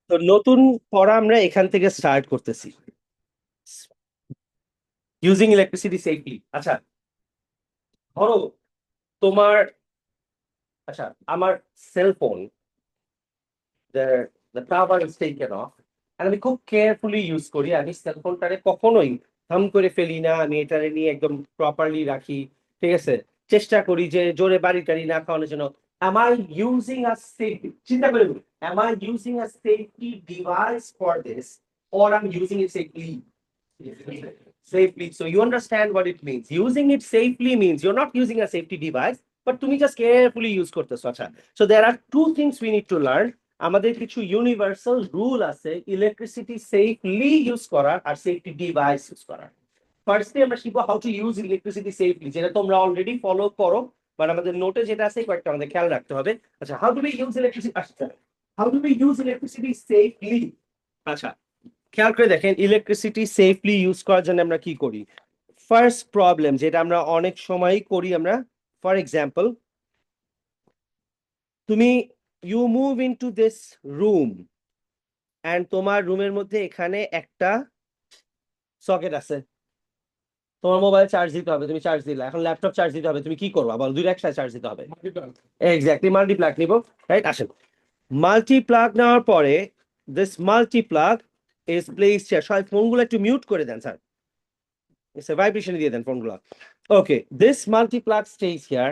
তো নতুন পড়া আমরা এখান থেকে স্টার্ট করতেছি। Using electricity safely. আচ্ছা, ধরো তোমার, আচ্ছা, আমার cell phone, the cover is taken of, আমি খুব কেয়ারফুলি ইউজ করি। আমি সেল ফোনটারে কখনোই থাম করে ফেলি না, আমি এটারে নিয়ে একদম প্রপারলি রাখি। ঠিক আছে, চেষ্টা করি যে জোরে বাড়ি টাড়ি না খাওয়ানোর জন্য। am I using a safety, চিন্তা করে বলি, am I using a safety device for this, or I'm using it safely? Safely. So you understand what it means. Using it safely means you're not using a safety device, but তুমি just carefully use করতেছো। আচ্ছা, so there are two things we need to learn. আমাদের কিছু universal rule আছে electricity safely use করার আর safety device use করার। Firstly আমরা শিখবো how to use electricity safely, যেটা তোমরা অলরেডি ফলো করো, বাট আমাদের নোটে যেটা আছে কয়েকটা আমাদের খেয়াল রাখতে হবে। আচ্ছা, how do we use electricity, আচ্ছা, how do we use electricity safely. আচ্ছা, খেয়াল করে দেখেন ইলেকট্রিসিটি সেফলি ইউজ করার জন্য আমরা কি করি। ফার্স্ট প্রবলেম যেটা আমরা অনেক সময় করি আমরা, ফর এক্সাম্পল, তুমি you move into this room and তোমার রুমের মধ্যে এখানে একটা সকেট আছে, তোমার মোবাইল চার্জ দিতে হবে, তুমি চার্জ দিলা, এখন ল্যাপটপ চার্জ দিতে হবে, তুমি কি করবো, আবার দুইটা একসাথে চার্জ দিতে হবে। এক্স্যাক্টলি, মাল্টি প্লাগ নিব, রাইট? আসেন, মাল্টি প্লাগ নেওয়ার পরে this multi plug is placed here. সবাই ফোনগুলো একটু মিউট করে দেন স্যার, ভাইব্রেশন দিয়ে দেন ফোনগুলো। Okay, this multi plug stage here.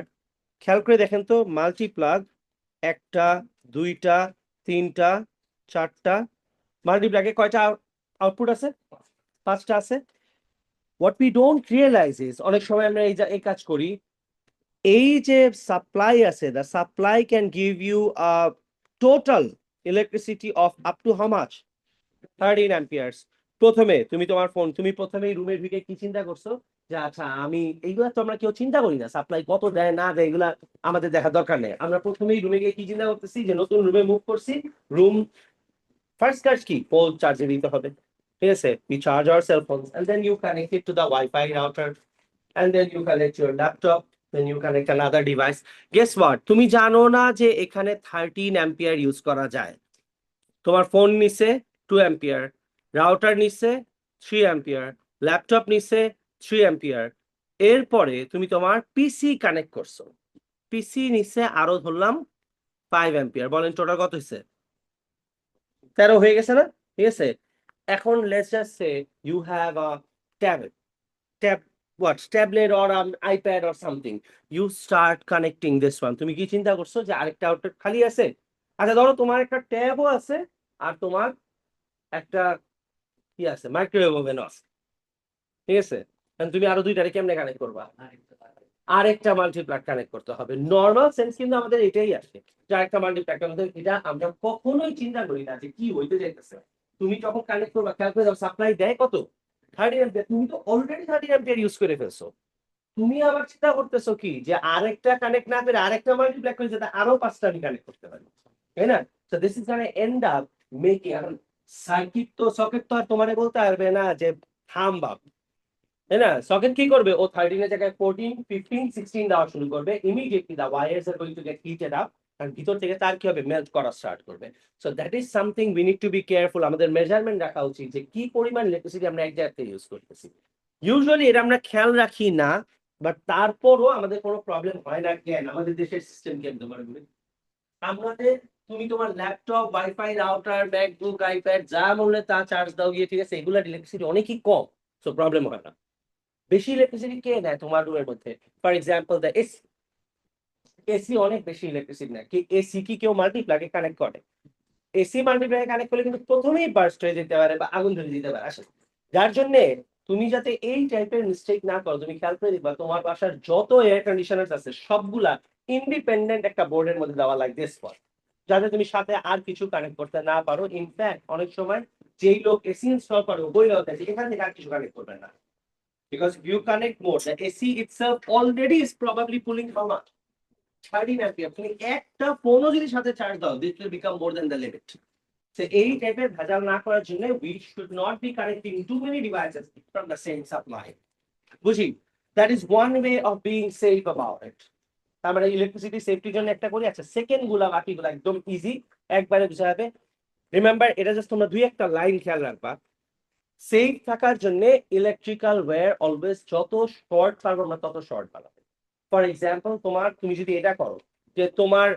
খেয়াল করে দেখেন তো, মাল্টি প্লাগ একটা, দুইটা, তিনটা, চারটা। মাল্টি প্লাগে কয়টা আউটপুট আছে? পাঁচটা আছে। What we don't realise is, অনেক সময় আমরা এই কাজ করি, এই যে সাপ্লাই আছে, the supply can give you a total electricity of up to how much, 13 amperes. প্রথমে তুমি তোমার ফোন, তুমি প্রথমে রুমের দিকে কি চিন্তা করছো যে আচ্ছা আমি, এইগুলা তো আমরা কেউ চিন্তা করি না, সাপ্লাই কত দেয় না দেয় এগুলা আমাদের দেখার দরকার নেই। আমরা প্রথমেই রুমে গিয়ে কি চিন্তা করতেছি যে নতুন রুমে মুভ করছি, রুম ফার্স্ট কাজ কি, ফোন চার্জে দিতে হবে। ঠিক আছে, you charge our cell phones and then you connect it to the Wi-Fi router, and then you connect your laptop, then you connect another device. Guess what, তুমি জানো না যে এখানে 13 অ্যাম্পিয়ার ইউজ করা যায়। তোমার ফোন নিছে 2 অ্যাম্পিয়ার, রাউটার নিছে 3 অ্যাম্পিয়ার, ল্যাপটপ নিছে 3 অ্যাম্পিয়ার। এরপরে তুমি তোমার পিসি কানেক্ট করছো, পিসি নিছে আরো ধরলাম 5 অ্যাম্পিয়ার। বলেন টোটাল কত হয়েছে? 13 হয়ে গেছে না? ঠিক আছে, এখন let's just say you have a tablet, tab what tablet or an iPad or something, you start connecting this one. তুমি কি চিন্তা করছো যে আরেকটা আউটলেট খালি আছে? আচ্ছা, ধরো তোমার একটা ট্যাবও আছে আর তোমার একটা কি আছে, মাইক্রোওয়েভ ওভেনও আছে। ঠিক আছে, এখন তুমি আরো দুইটারে কেমনে কানেক্ট করবা? আরেকটা মাল্টিপ্লাগ কানেক্ট করতে হবে। নর্মাল সেন্স কিন্তু আমাদের এটাই আসে যে আরেকটা মাল্টিপ্লাগ আমাদের, এটা আমরা কখনোই চিন্তা করি না যে কি হইতে যাইতেছে। তুমি যখন কানেক্ট করবা, খেয়াল করে দাও সাপ্লাই দেয় কত, 30 অ্যাম্পিয়ার। তুমি তো অলরেডি 30 অ্যাম্পিয়ার ইউজ করে ফেলছো। তুমি আবার চিন্তা করতেছো কি যে আরেকটা কানেক্ট না করে আরেকটা মাল্টিপ্লাগ করে যাতে আরো পাঁচটা আমি কানেক্ট করতে পারি, তাই না? So this is gonna end up making, এখন সার্কিট তো, সকেট তো আর তোমারে বলতে পারবে না যে থামবা, তাই না? সকেট কি করবে, ও 13 এর জায়গায় 14, 15, 16 দেওয়া শুরু করবে। Immediately the wires are going to get heated up, আর ভিতর থেকে তার কি হবে, মেল্ট করা স্টার্ট করবে। So that is something we need to be careful. আমাদের মেজারমেন্ট রাখা উচিত যে কি পরিমাণ ইলেকট্রিসিটি আমরা এক জায়গা থেকে ইউজ করতেছি। ইউজুয়ালি এটা আমরা খেয়াল রাখি না, বাট তারপরও আমাদের কোনো প্রবলেম হয় না। কেন? আমাদের দেশের সিস্টেম কেমন তোমার বলি, আমাদের, তুমি তোমার laptop, wifi router, MacBook, iPad যা মনে তা চার্জ দাও গিয়ে, ঠিক আছে, এগুলোর ইলেকট্রিসিটি অনেকই কম, সো প্রবলেম হয় না। বেশি ইলেকট্রিসিটি কে নেয় তোমার রুমের মধ্যে? For example the AC, AC অনেক বেশি ইলেকট্রিসিটি নেয়। কি এসি কি কেউ মাল্টিপ্লাগে কানেক্ট করে? এসি মাল্টিপ্লাগে কানেক্ট করলে কিন্তু প্রথমেই বার্স্ট হয়ে যেতে পারে বা আগুন ধরে যেতে পারে। আসলে যার জন্য তুমি যাতে এই টাইপের মিস্টেক না করো, তুমি খেয়াল করে দেখবা তোমার বাসার যত এয়ার কন্ডিশনার আছে সবগুলা ইন্ডিপেন্ডেন্ট একটা বোর্ডের মধ্যে দেওয়া লাইক দিস ফর, যাতে তুমি সাথে আর কিছু কানেক্ট করতে না পারো। ইনফ্যাক্ট অনেক সময় যেই লোক এসি ইনস্টল করে বইলেও দেয় যে এখান থেকে আর কিছু কানেক্ট করবে না, because if you connect more, the AC itself already is probably pulling how much, 13 ampere. তুমি একটা ফোনও যদি সাথে চার্জ দাও, this will become more than the limit. So এই টাইপের ভেজাল না করার জন্য we should not be connecting too many devices from the same supply. বুঝি? That is one way of being safe about it. আমরা ইলেকট্রিসিটি সেফটির জন্য একটা করি। আচ্ছা, সেকেন্ড গুলা বাকিগুলো একদম ইজি, একবারে বুঝা যাবে। রিমেম্বার এটা জাস্ট তোমরা দুই একটা লাইন খেয়াল রাখবা। সেফ থাকার জন্য ইলেকট্রিক্যাল ওয়্যার অলওয়েজ যত শর্ট পারবো আমরা তত শর্ট বানাবে। ফর এক্সাম্পল তুমি যদি এটা করো যে তোমার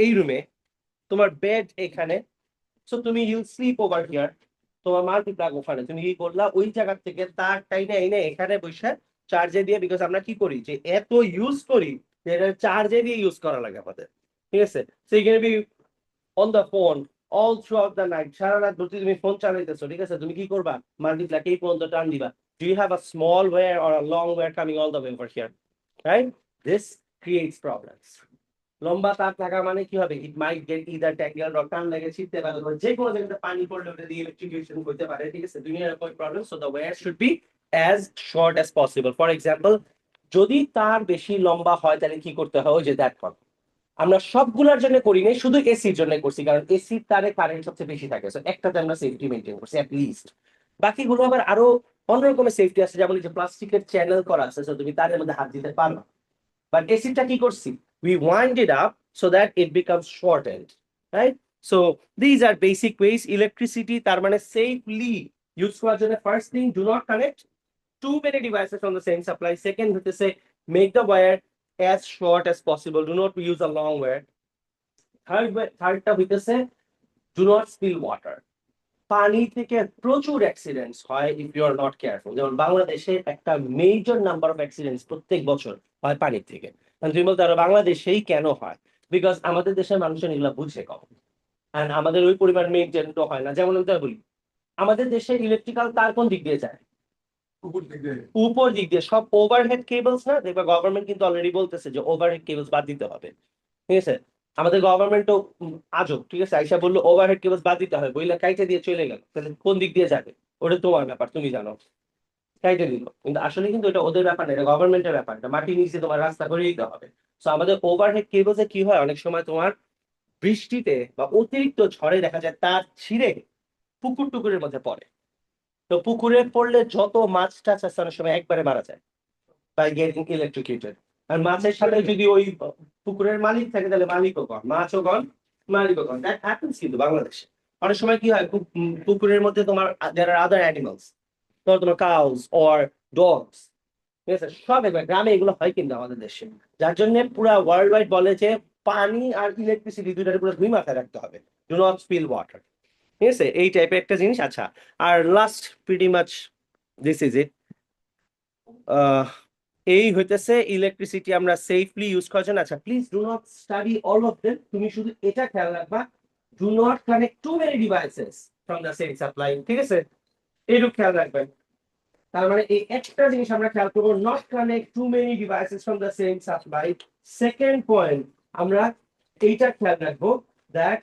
এই রুমে তোমার বেড এখানে, সো তুমি ইউ স্লিপ ওভার হিয়ার, তোমার মাল্টিপ্লাগ ওখানে, তুমি কি করলা ওই জায়গা থেকে তার টাইনে এনে এখানে বসে চার্জে দিয়ে, বিকজ আমরা কি করি যে এত ইউজ করি যে এটা চার্জে দিয়ে ইউজ করা লাগে আমাদের, ঠিক আছে? সো এখানে be on the phone all throughout the night, সারা রাত ধরে তুমি ফোন চালাইতেছো, ঠিক আছে? তুমি কি করবা, মাল্টিপ্লাগ এই পর্যন্ত টান দিবা। Do you have a small wire or a long wire coming all the way over here, right? This creates problems. লম্বা তার থাকা মানে কি হবে, ইট মাইট গেট ইদার ট্যাঙ্গেল বা টান লেগে ছিটতে পারে, যে কোনো জায়গাতে পানি পড়লে ওটা দিয়ে ইলেকট্রিফিকেশন হতে পারে, ঠিক আছে? দুনিয়ার এরকম problem. So the wire should be as short as possible. For example, যদি তার বেশি লম্বা হয় তাহলে কি করতে হয়, ওই যে দ্যাট কল আমরা সবগুলোর জন্য করি নাই, শুধু এসির জন্য করছি, কারণ এসির তারে কারেন্ট সবচেয়ে বেশি থাকে, সো একটাতে আমরা সেফটি মেনটেন করছি অ্যাট লিস্ট। বাকিগুলো আবার আরো অন্যরকমের সেফটি আছে, যেমন এই যে প্লাস্টিকের চ্যানেল করা আছে, সো তুমি তারের মধ্যে হাত দিতে পারো। বাট এসিটা কি করছি, we wind it up so that it becomes shortened, right? So these are basic ways electricity তার মানে safely use করার জন্য, first thing, do not connect too many devices on the same supply. Second হতেছে make the wire as short as possible, do not use a long wire. থার্ডটা হইতেছে do not spill water. পানি থেকে প্রচুর accidents হয় if you are not careful. যেমন বাংলাদেশে একটা major number of accidents প্রত্যেক বছর হয় পানির থেকে। তুমি বলতে পারো বাংলাদেশেই কেন হয়, বিকজ আমাদের দেশের মানুষজন এগুলো বুঝে কম, অ্যান্ড আমাদের ওই পরিমাণ মেনটেন তো হয় না। যেমন আমি তাই বলি, আমাদের দেশে ইলেকট্রিক্যাল তার কোন দিক দিয়ে যায়, উপর দিক দিয়ে। সব ওভারহেড কেবলস না, দেখবা গভর্নমেন্ট কিন্তু অলরেডি বলতেছে যে ওভারহেড কেবলস বাদ দিতে হবে, ঠিক আছে? আমাদের গভর্নমেন্টও আজব, ঠিক আছে, আইসা বললো ওভারহেড কেবলস বাদ দিতে হবে, বইলা কাইটে দিয়ে চলে গেল, তাহলে কোন দিক দিয়ে যাবে ওটা তোমার ব্যাপার, তুমি জানো, কাইটে দিল। কিন্তু আসলে কিন্তু এটা ওদের ব্যাপার না, এটা গভর্নমেন্টের ব্যাপার, এটা মাটির নিচে তোমার রাস্তা করে দিতে হবে। তো আমাদের ওভারহেড কেবলসে কি হয়, অনেক সময় তোমার বৃষ্টিতে বা অতিরিক্ত ঝড়ে দেখা যায় তার ছিঁড়ে পুকুর টুকুরের মধ্যে পড়ে। তো পুকুরে পড়লে যত মাছ টাছ আছে অনেক সময় একবারে মারা যায় বাই গেটিং ইলেকট্রিকেটেড। আর মাছের সাথে যদি ওই পুকুরের মালিক থাকে তাহলে মালিকও গণ, মাছও গণ, মালিকও গণ। দ্যাট হ্যাপেন্স কিন্তু বাংলাদেশে অনেক সময় কি হয়, পুকুরের মধ্যে তোমার দেয়ার আর আদার অ্যানিমালস, তোমার কাউস অর ডগস, ঠিক আছে? সব একবার গ্রামে এগুলো হয় কিন্তু আমাদের দেশে, যার জন্য পুরা ওয়ার্ল্ড ওয়াইড বলে যে পানি আর ইলেকট্রিসিটি দুইটার পুরো দুই মাথায় রাখতে হবে, ডু নট স্পিল ওয়াটার, ঠিক আছে? এই টাইপের একটা জিনিস। আচ্ছা, আর last pretty much this is it. এই হইতেছে ইলেকট্রিসিটি আমরা সেফলি ইউজ করার জন্য। আচ্ছা, please do not study all of them, তুমি শুধু এটা খেয়াল রাখবা, do not connect two many devices from the same supply, ঠিক আছে? এইটুকু খেয়াল রাখবেন। তার মানে এই একটা জিনিস আমরা খেয়াল করবো, not connect two many devices from the same supply. Second point, আমরা এইটা খেয়াল রাখবো, that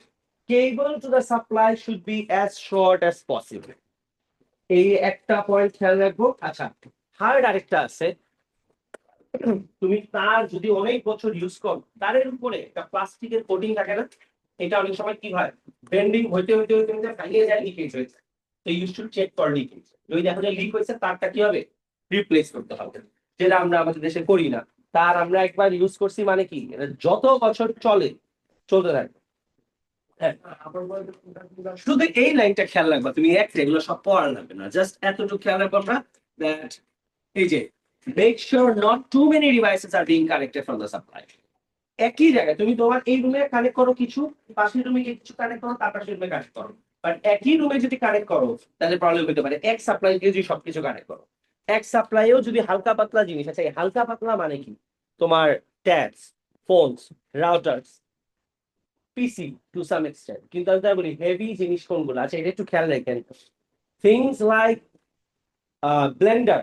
cable to the supply should be as short as possible. এই একটা পয়েন্ট খেয়াল রাখবো। আচ্ছা, থার্ড আরেকটা আছে, তুমি তার যদি অনেক বছর ইউজ করো, তারের উপরে একটা প্লাস্টিকের কোটিং থাকে না, এটা অনেক সময় কি হয়, বেন্ডিং হইতে হইতে হইতে হইতে ফাইলিয়ে যায়, লিকেজ হয়েছে। তো you should check for leakage, যদি দেখা যায় লিক হয়েছে তারটা কি হবে, রিপ্লেস করতে হবে, যেটা আমরা আমাদের দেশে করি না। তার আমরা একবার ইউজ করছি মানে কি, এটা যত বছর চলে, চলতে থাকবে। হ্যাঁ, শুধু এই লাইনটা খেয়াল রাখবা তুমি, একটা এগুলো সব পড়া লাগবে না, জাস্ট এতটুকু খেয়াল রাখবো আমরা, দ্যাট এই যে make sure not too many devices are being connected from the supply. একই জায়গায় তুমি তোমার এই রুমে কানেক্ট করো কিছু, পাশের রুমে কিছু কানেক্ট করো, তার পাশের রুমে কানেক্ট করো, বাট একই রুমে যদি কানেক্ট করো তাহলে প্রবলেম হতে পারে। এক সাপ্লাই দিয়ে যদি সবকিছু কানেক্ট করো, এক সাপ্লাইও যদি হালকা পাতলা জিনিস আছে, এই হালকা পাতলা মানে কি, তোমার tabs, phones, routers, PC to some extent, কিন্তু আমি তাই বলি হেভি জিনিস কোনগুলো আছে এটা একটু খেয়াল রাখেন। Things like blender,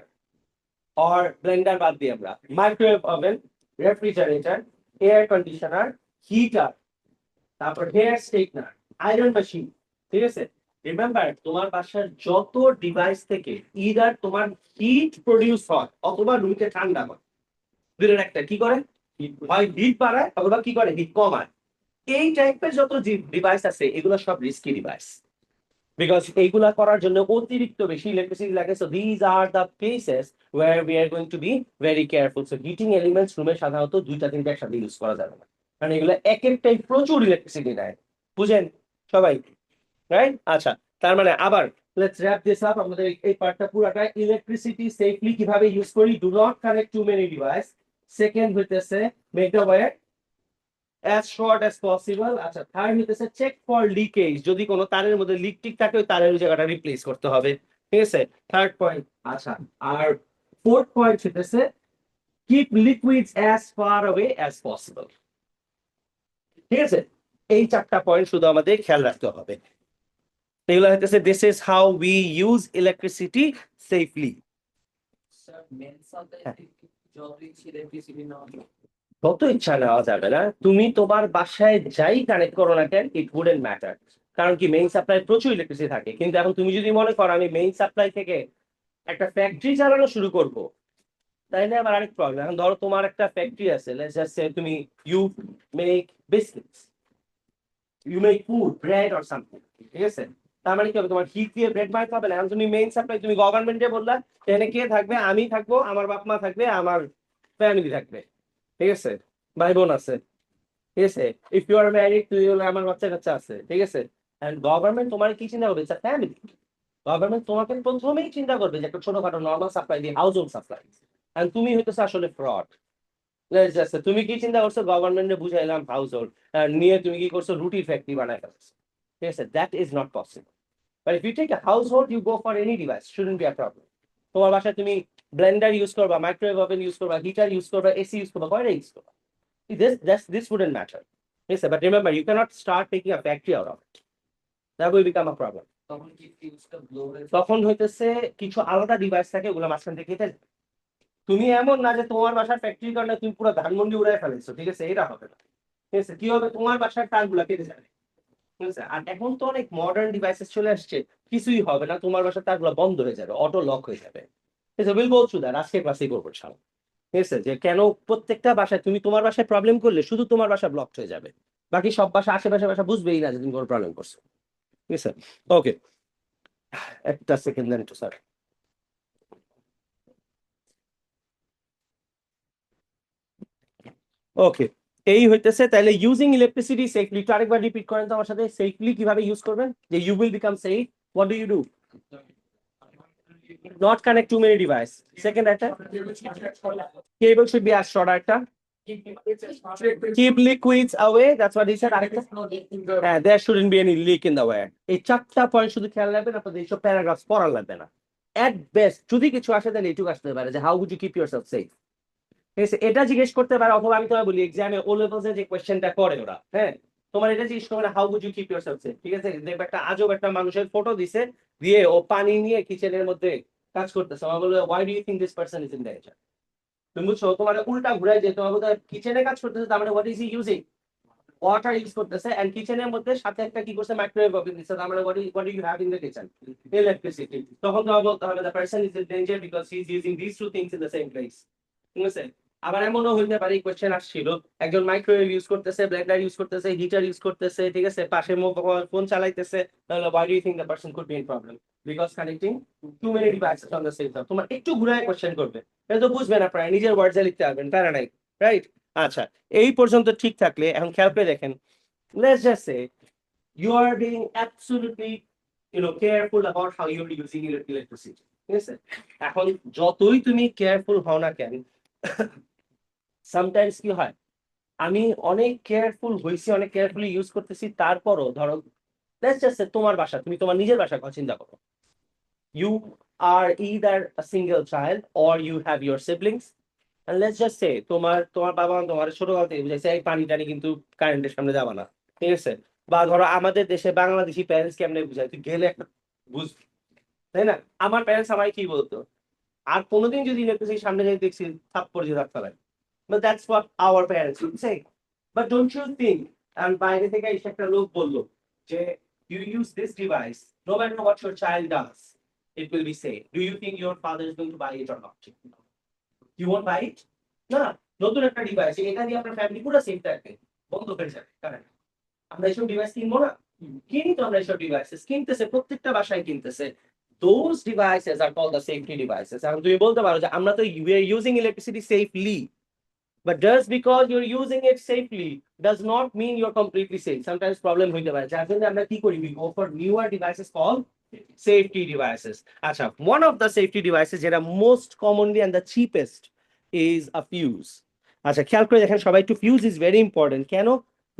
or blender বাদ দিয়ে আমরা microwave oven, refrigerator, air conditioner, heater, তারপর হেয়ার স্ট্রেটনার, আয়রন মেশিন, ঠিক আছে? রিমেম্বার, তোমার বাসার যত ডিভাইস থেকে ইদার তোমার হিট প্রডিউস হয় অথবা রুমকে ঠান্ডা করে, দুটোর একটা কি করে, হয় হিট বাড়ায় অথবা কি করে, হিট কমায়। এই টাইপের যত ডিভাইস আছে এগুলো সব রিস্কি ডিভাইস, বিকজ এইগুলা করার জন্য অতিরিক্ত বেশি ইলেকট্রিসিটি লাগে। So these are the places where we are going to be very careful. So heating elements রুমে সাধারণত দুইটা তিনটা একসাথে ইউজ করা যাবে না, কারণ এগুলো এক একটাই প্রচুর ইলেকট্রিসিটি নেয়, বুঝেন সবাই? রাইট? আচ্ছা, তার মানে আবার লেটস র‍্যাপ দিস আপ। আমাদের এই পার্টটা পুরাটা ইলেকট্রিসিটি সেফলি কিভাবে ইউজ করি, do not connect two many device. Second হইতেছে make the wire as short as possible। আচ্ছা, থার্ড হইতেছে চেক ফর লিকেজ, যদি কোনো তারের মধ্যে লিক টিক থাকে ওই তারের ওই জায়গাটা রিপ্লেস করতে হবে, ঠিক আছে? Third point. আচ্ছা, আর ফোর্থ পয়েন্ট হইতেছে keep liquids as far away as possible। ঠিক আছে, এই চারটা পয়েন্ট শুধু আমাদের খেয়াল রাখতে হবে। এগুলো হইতেছে this is how we use electricity safely. যত ইচ্ছা নেওয়া যাবে না, তুমি তোমার বাসায় যাই কানেক্ট করো না কেন, ইট উডেন্ট ম্যাটার। কারণ কি, মেইন সাপ্লাই প্রচুর ইলেকট্রিসিটি থাকে। কিন্তু এখন তুমি যদি মনে করো আমি মেইন সাপ্লাই থেকে একটা ফ্যাক্টরি চালানো শুরু করব, তাইলে আবার আরেক প্রবলেম। এখন ধরো তোমার একটা ফ্যাক্টরি আছে, লেটস জাস্ট সে তুমি you make biscuits, you make food, bread or something, ঠিক আছে? তার মানে কি হবে, তোমার হিট দিয়ে ব্রেড বানাতে হবে না। এখন তুমি মেইন সাপ্লাই তুমি গভর্নমেন্টে বললা, এখানে কে থাকবে? আমি থাকবো, আমার বাপ মা থাকবে, আমার ফ্যামিলি থাকবে, ঠিক আছে? ভাই বোন আছে, ঠিক আছে? ইফ ইউ আর ম্যারিড, তুই হলে আমার বাচ্চা কাচ্চা আছে, ঠিক আছে? এন্ড গভর্নমেন্ট তোমার কি চিন্তা করবে? ফ্যামিলি। গভর্নমেন্ট তোমাকে প্রথমেই চিন্তা করবে যে একটা ছোটখাটো নর্মাল সাপ্লাই দিয়ে, হাউস হোল্ড সাপ্লাই। এন্ড তুমি হইতেছে আসলে ফ্রড। তুমি কি চিন্তা করছো? গভর্নমেন্টে বুঝাইলাম হাউস হোল্ড, নিয়ে তুমি কি করছো? রুটির ফ্যাক্টরি বানায় ফেলছো, ঠিক আছে? That is not possible. But if you take a household, you go for any device, shouldn't be a problem. তোমার বাসায় তুমি ব্লেন্ডার ইউজ করবা, মাইক্রোওয়েভ ওভেন ইউজ করবা, হিটার ইউজ করবা, এসি ইউজ করবা, কয়টা ইউজ করবা, this wouldn't matter. Yes, sir, but remember, you cannot start making a factory out of it. That will become a problem. তখন হইতেছে কিছু আলাদা ডিভাইস থাকে, ওগুলো মাঝখান থেকে কেটে যায়। তুমি এমন না যে তোমার বাসার ফ্যাক্টরি কারণে তুমি পুরো ধানমন্ডি উড়াই ফেলেছো, ঠিক আছে? এটা হবে না, ঠিক আছে? কি হবে, তোমার বাসার তারগুলা কেটে যাবে, ঠিক আছে? আর এখন তো অনেক মডার্ন ডিভাইসেস চলে আসছে, কিছুই হবে না, তোমার বাসার তারগুলা বন্ধ হয়ে যাবে, অটো লক হয়ে যাবে। ঠিক আছে, উইল গো থ্রু দ্যাট, আজকে ক্লাসেই করবো ইনশাআল্লাহ। ঠিক আছে, যে কেন প্রত্যেকটা বাসায় তুমি তোমার বাসায় প্রবলেম করলে শুধু তোমার বাসা ব্লক হয়ে যাবে, বাকি সব বাসা আশেপাশে বাসা বুঝবেই না যে তুমি কোনো প্রবলেম করছো। ঠিক আছে, ওকে, একটা সেকেন্ড দেন একটু স্যার। ওকে, এই হইতেছে তাহলে ইউজিং ইলেকট্রিসিটি সেফলি। একটু আরেকবার রিপিট করেন তো আমার সাথে, সেফলি কিভাবে ইউজ করবেন, যে you will become safe. What do you do? Not connect two many device. Second একটা, cable should be as short একটা, keep liquids away, that's what he said। আরেকটা, হ্যাঁ, there shouldn't be any leak in the wire। এই চারটা point শুধু খেয়াল রাখবেন, আপনাদের এইসব প্যারাগ্রাফ পড়া লাগবে না। এট বেস্ট যদি কিছু আসে তাহলে এইটুকু আসতে পারে যে how would you keep yourself safe. ঠিক আছে, এটা জিজ্ঞেস করতে পারে, অথবা আমি তোমায় বলি এক্সামে ও লেভেলসে যে কোয়েশ্চেনটা করে ওরা, হ্যাঁ, তোমার এটা জিজ্ঞেস করবে how would you keep yourself safe. ঠিক আছে, দেখবে একটা আজব একটা মানুষের ফটো দিছে, দিয়ে ও পানি নিয়ে কিচেনের মধ্যে কাজ করতেছে, আমার বলবে why do you think this person is in danger. তুমি বুঝছো, তোমার উল্টা ঘুরাই যে তোমার বোধহয় কিচেনে কাজ করতেছে, তার মানে what is he using, water use করতেছে, এন্ড কিচেনের মধ্যে সাথে একটা কি করছে, মাইক্রোওয়েভ ওভেন দিচ্ছে, তার মানে what do you have in the kitchen, electricity. তখন তোমার বলতে হবে the person is in danger because he is using this two things in the same place. ঠিক আছে, আবার এমনও হইতে পারে এই কোয়েশ্চেন আসছিল, একজন মাইক্রোওয়েভ ইউজ করতেছে, ব্লেন্ডার ইউজ করতেছে, হিটার ইউজ করতেছে, ঠিক আছে, পাশে ফোন চালাইতেছে, তাহলে why do you think the person could be in problem because connecting to many devices on the same time. তোমার একটু ঘুরায় কোয়েশ্চেন করবে, এটা তো বুঝবেন আপনারা, নিজের ওয়ার্ডসে লিখতে পারবেন, প্যারা নাই, রাইট? আচ্ছা, এই পর্যন্ত ঠিক থাকলে এখন খেয়াল করে দেখেন, let's just say you are being absolutely careful about how you're using your electricity। ঠিক আছে, এখন যতই তুমি কেয়ারফুল হও না কেন, সামটাইমস কি হয়, আমি অনেক কেয়ারফুল হইছি, অনেক কেয়ারফুলি ইউজ করতেছি, তারপরও ধরো let's just say তোমার বাসা, তুমি তোমার নিজের বাসার কথা চিন্তা করো, you are either a single child or you have your siblings, and let's just say তোমার বাবা তোমার ছোটবেলা থেকে বুঝাইছে এই পানি টানি কিন্তু কারেন্টের সামনে যাবা না, ঠিক আছে? বা ধরো আমাদের দেশে বাংলাদেশি প্যারেন্টস কেমনে বুঝায়, তুই গেলে একটা বুঝবি, তাই না? আমার প্যারেন্টস আমায় কি বলতো, আর কোনোদিন যদি ইলেকট্রিসিটির সামনে যাই দেখছি থাপ্পড় দিয়ে রাখতে পারে, but that's what our parents would say। But don't you think, and বাইরে থেকে এসে একটা লোক বললো যে you use this device, no matter what your child does, it will be safe, do you think your father is going to buy it or not? You won't buy it? না, নতুন একটা ডিভাইস, এটা দিয়ে আপনার family পুরো safe থাকবে, বন্ধ হয়ে যাবে, কারণ আমরা এইসব ডিভাইস কিনবো না, কিনি তো আমরা এইসব ডিভাইসেস, কিনতেছে প্রত্যেকটা বাসায় কিনতেছে। those devices are called the safety devices। এখন তুমি বলতে পারো যে আমরা তো we are using electricity safely, But just because you're using it safely does not mean you're completely safe. Sometimes problem হইতে পারে, যার জন্য আমরা কি করি, we go for newer devices called safety devices. আচ্ছা, one of the safety devices যেটা most commonly and the cheapest is a fuse. আচ্ছা, খেয়াল করে দেখেন সবাই, একটু fuse is very important. কেন?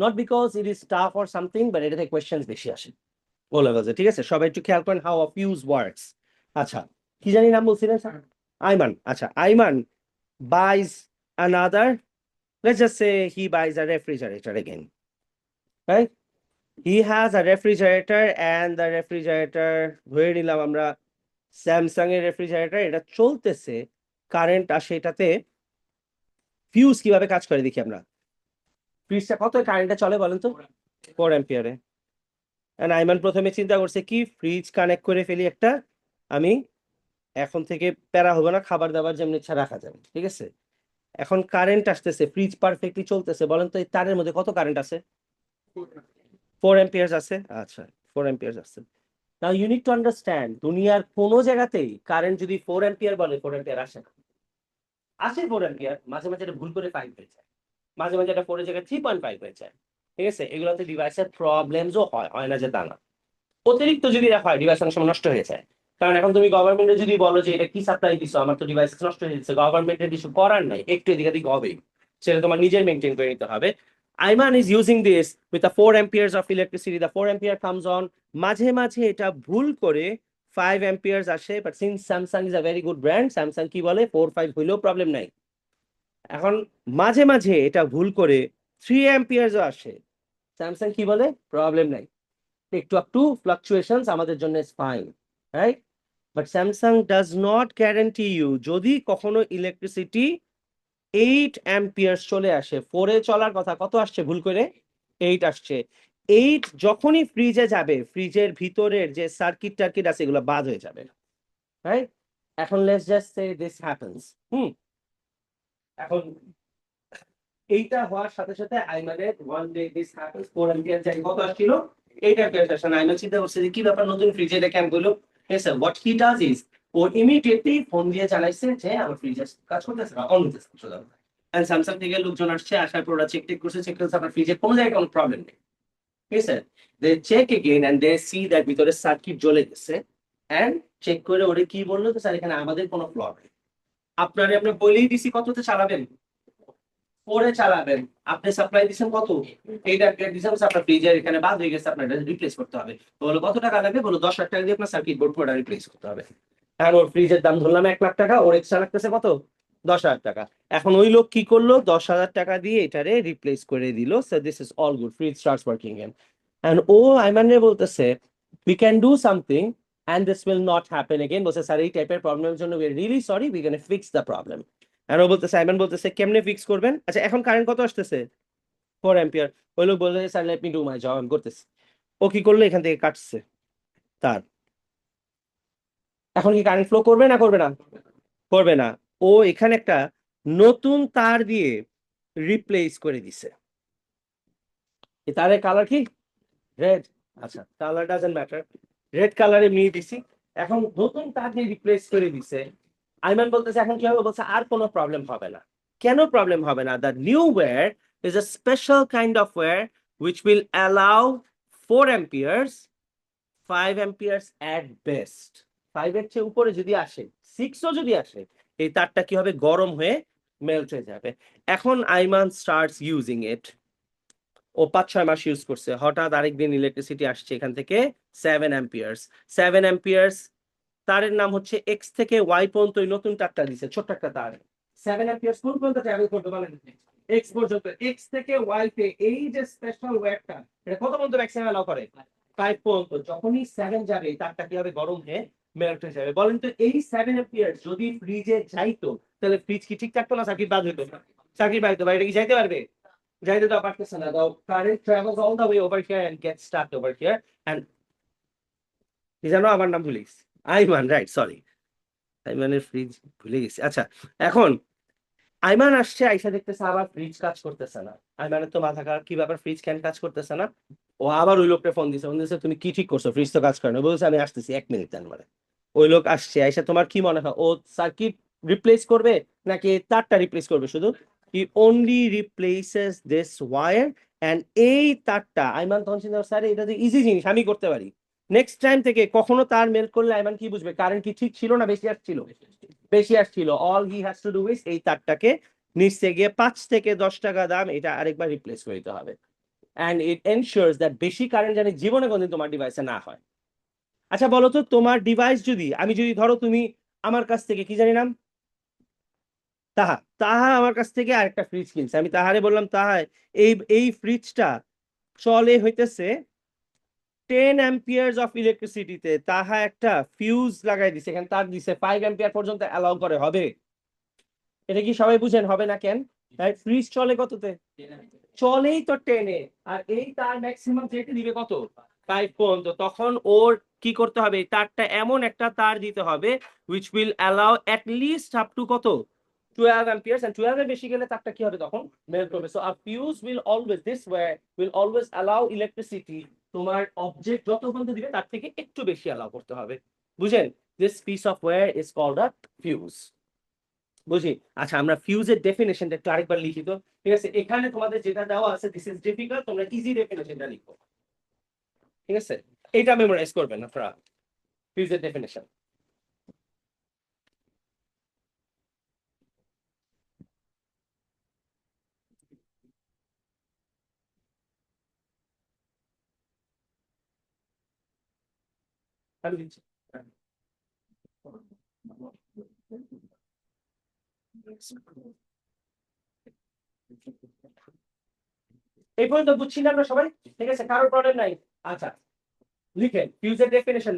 Not because it is tough or something, but এটাতে questions বেশি আসে ও লেভেলে, ঠিক আছে? সবাই একটু খেয়াল করেন how a fuse works. আচ্ছা, কি জানি নাম বলছিলেন স্যার? আইমান। আচ্ছা, Ayman buys another, let's just say he buys a refrigerator again, right? He has a refrigerator and the refrigerator, ধরে নিলাম আমরা স্যামসাং এর রেফ্রিজারেটর, এটা চলতেছে, কারেন্ট আসে এটাতে। ফিউজ কিভাবে কাজ করে দেখি আমরা। ফ্রিজটা কত কারেন্টে চলে বলেন তো? 4 অ্যাম্পিয়ারে। এন্ড আইমান প্রথমে চিন্তা করছে কি, ফ্রিজ কানেক্ট করে ফেলি একটা, আমি এখন থেকে প্যারা হবে না, খাবার দাবার যেমন ইচ্ছা রাখা যাবে, ঠিক আছে? এখন কারেন্ট আসতেছে, ফ্রিজ পারফেক্টলি চলতেছে, বলেন তো এই তারের মধ্যে কত কারেন্ট আছে? 4 অ্যাম্পিয়ার্স আছে। আচ্ছা, 4 অ্যাম্পিয়ার্স আছে। Now you need to understand, দুনিয়ার কোনো জায়গাতেই কারেন্ট যদি 4 অ্যাম্পিয়ার বলে, 4 অ্যাম্পিয়ার আসে না। আসে 4 অ্যাম্পিয়ার, মাঝে মাঝে এটা ভুল করে 5 হয়ে যায়, মাঝে মাঝে এটা 4 এর জায়গায় 3.5 হয়ে যায়, ঠিক আছে? এগুলোতে ডিভাইসের প্রবলেমসও হয়, হয় না যে তা না। অতিরিক্ত যদি এটা হয়, ডিভাইস অনেক সময় নষ্ট হয়ে যায়। কারণ এখন তুমি গভর্নমেন্টে যদি বলো যে এটা কি সাপ্লাই দিছো, আমার তো ডিভাইস নষ্ট হয়ে যাচ্ছে, গভর্নমেন্টের কিছু করার নাই, একটু এদিক ওদিক হবেই, সেটা তোমার নিজের মেনটেন করে নিতে হবে। Ayman is using this with the 4 amperes of electricity. The 4 ampere comes on. মাঝে মাঝে এটা ভুল করে 5 amperes আসে, but since Samsung is a very good brand, Samsung কি বলে 4-5 হইলেও প্রবলেম নাই। এখন মাঝে মাঝে এটা ভুল করে 3 amperes ও আসে, Samsung কি বলে প্রবলেম নাই, একটু একটু fluctuations আমাদের জন্য is fine, right? But Samsung does not guarantee you, যদি কখনো ইলেকট্রিসিটি 8 অ্যাম্পিয়ার চলে আসে, 4 এ চলার কথা কত আসছে ভুল করে? 8 আসছে। 8 যখনই ফ্রিজে যাবে, ফ্রিজের ভিতরের যে সার্কিট টার্কিট আছে এগুলো বাদ হয়ে যাবে, রাইট? এখন let's just say this happens. এখন এইটা হওয়ার সাথে সাথে আইমানের one day this happens, 4 ampere যাই কত আসছিল? 8 অ্যাম্পিয়ার আসছে। আইমান চিন্তা করছে যে কি ব্যাপার, নতুন ফ্রিজে এটা কেন হলো? হ্যাঁ sir, what he does is, ও ইমিডিয়েটলি ফোন দিয়ে জানাইছে যে আমার ফ্রিজে কাজ করতেছে না, অন হইতেছে। এন্ড স্যামসাং থেকে লোকজন আসছে, আসার পর ওরা চেক করছে, চেক করছে আপনার ফ্রিজে কোনো জায়গায় কোনো প্রবলেম নেই, ঠিক আছে? They check again and they see that ভিতরে সার্কিট জ্বলে গেছে, এন্ড চেক করে ওরে কি বললো, তো স্যার এখানে আমাদের কোনো ফ্ল নেই, আপনারে আমরা বলেই দিছি কততে চালাবেন, 4 এ চালাবেন, আপনি সাপ্লাই দিচ্ছেন কত? 8 অ্যাম্পিয়ার দিচ্ছেন, আপনার ফ্রিজের এখানে বাদ হয়ে গেছে, আপনার রিপ্লেস করতে হবে। তো বলো কত টাকা লাগবে? বলো 10,00,000 টাকা দিয়ে আপনার সার্কিট বোর্ড পুরোটা রিপ্লেস করতে হবে। আর ওর ফ্রিজের দাম ধরলাম 1,00,000 টাকা, ওর এক্সট্রা লাগতেছে কত? 10,000 টাকা। এখন ওই লোক কি করলো, 10,000 টাকা দিয়ে এটারে রিপ্লেস করে দিল। So this is all good, fridge starts working and ও আইমানরে বলতেছে we can do something and this will not happen again. বলছে স্যার এই টাইপের প্রবলেমের জন্য we are really sorry, we gonna fix the problem. আর ও বলতেছে, আইমান বলতেছে কেমনে ফিক্স করবেন? আচ্ছা, এখন কারেন্ট কত আসতেছে? 4 অ্যাম্পিয়ার। ওই লোক বললো sir let me do my job, আমি করতেছি। ও কি করলো, এখান থেকে কাটছে তার। এখন কি কারেন্ট ফ্লো করবে না করবে না? করবে না। ও এখানে একটা নতুন তার দিয়ে রিপ্লেস করে দিছে। এই তারের কালার কি? রেড। আচ্ছা, কালার ডাজন্ট ম্যাটার, রেড কালারে নিয়ে দিছি। এখন নতুন তার দিয়ে রিপ্লেস করে দিছে। আইমান বলতেছে এখন কি হবে? বলছে আর কোনো প্রবলেম হবে না। কেন প্রবলেম হবে না? The new wire is a special kind of wire which will allow 4 amperes, 5 amperes at best. 5 এর চেয়ে উপরে যদি আসে, 6 ও যদি আসে, এই তারটা কি হবে? গরম হয়ে মেল্ট হয়ে যাবে। এখন আইমান স্টার্টস ইউজিং ইট। ও 5-6 মাস ইউজ করছে, হঠাৎ আরেকদিন ইলেকট্রিসিটি আসছে এখান থেকে 7 অ্যাম্পিয়ার্স। 7 অ্যাম্পিয়ার্স তারের নাম হচ্ছে এক্স থেকে ওয়াই পর্যন্ত ওই নতুন তারটা দিছে, ছোট্ট একটা তার। 7 অ্যাম্পিয়ার্স কোন পর্যন্ত ট্রাভেল করতে পারেন? এক্স পর্যন্ত। এক্স থেকে ওয়াই তে এই যে স্পেশাল ওয়্যারটা, এটা কত পর্যন্ত ম্যাক্সিমাম অ্যালাউ করে? 5 পর্যন্ত। যখনই 7 যাবে এই তারটা কি হবে? গরম হয়ে মেল্ট হয়ে যাবে। বলেন তো এই 7 অ্যাম্পিয়ার যদি ফ্রিজে যাইতো, তাহলে ফ্রিজ কি ঠিক থাকতো না সার্কিট বাদ হইতো? সার্কিট বাদ হইতো। বা এটা কি যাইতে পারবে? যাইতে তো পারতেছে না। The current travels all the way over here and gets stuck over here. And কি জানো আমার নাম ভুলে গেছি, আইমান, রাইট, সরি, আইমানের ফ্রিজ ভুলে গেছি। আচ্ছা, এখন আইমান আসছে, আইসা দেখতেছে আবার ফ্রিজ কাজ করতেছে না। আইমানের তো মাথা খারাপ, কি ব্যাপার, ফ্রিজ কেন কাজ করতেছে না? ও আবার ওই লোকটা ফোন দিছে, তুমি কি ঠিক করছো, ফ্রিজ তো কাজ করে না। বলছে আমি আসতেছি 1 মিনিট। মানে ওই লোক আসছে, আইসা তোমার কি মনে হয় ও সার্কিট রিপ্লেস করবে নাকি তারটা রিপ্লেস করবে শুধু? he only replaces this wire and এই তারটা আইমান তখন চিন্তা করছে, আরে এটা তো ইজি জিনিস, আমি করতে পারি। নেক্সট টাইম থেকে কখনো তার মেল্ট করলে আইমান কি বুঝবে, কারেন্ট কি ঠিক ছিল না বেশি আসছিল? বেশি আসছিল। All he has to do is এই তারটাকে নিচে গিয়ে 5 থেকে 10 টাকা দাম এটা আরেকবার রিপ্লেস করে দিতে হবে। অ্যান্ড ইট এনশিওরস দ্যাট বেশি কারেন্ট জানি জীবনে কোনদিন তোমার ডিভাইসে না হয়। আচ্ছা বলো তো, তোমার ডিভাইস যদি আমি যদি ধরো তুমি আমার কাছ থেকে কি জানি নাম তাহা তাহা আমার কাছ থেকে আরেকটা ফ্রিজ কিনছে, আমি তাহারে বললাম তাহা এই এই ফ্রিজটা চলে হইতেছে 10 amperes অফ ইলেকট্রিসিটিতে, তাহা একটা ফিউজ লাগাই দিছে, এখানে তার দিছে 5 ampere পর্যন্ত অ্যালাউ করে, হবে? এটা কি সবাই বুঝেন হবে না কেন? ফ্রিজ চলে কততে? চলেই তো 10-এ, আর এই তার ম্যাক্সিমাম যেটা দিবে কত? 5 পর্যন্ত। তখন ওর কি করতে হবে, তারটা এমন একটা তার দিতে হবে which will allow at least up to কত? 12 amperes, and 12 এর বেশি গেলে তারটা কি হবে তখন? মেল্ট করবে। So a fuse will always this way will always allow electricity, তোমার অবজেক্ট যত পর্যন্ত দিবে তার থেকে একটু বেশি অ্যালাউ করতে হবে। বুঝেন? This piece of wire is called a fuse. বুঝি। আচ্ছা আমরা ফিউজের ডেফিনেশনটা একটু আরেকবার লিখি তো। ঠিক আছে, এখানে তোমাদের যেটা দেওয়া আছে দিস ইজ ডিফিকাল্ট, তোমরা ইজি ডেফিনেশনটা লিখো। ঠিক আছে, এটা মেমোরাইজ করবেন আপনারা, ফিউজের ডেফিনেশন। আমি দিচ্ছি। এই পর্যন্ত বুঝছি না আমরা সবাই? ঠিক আছে, কারোর প্রবলেম নাই? আচ্ছা লিখেন ফিউজের ডেফিনেশন।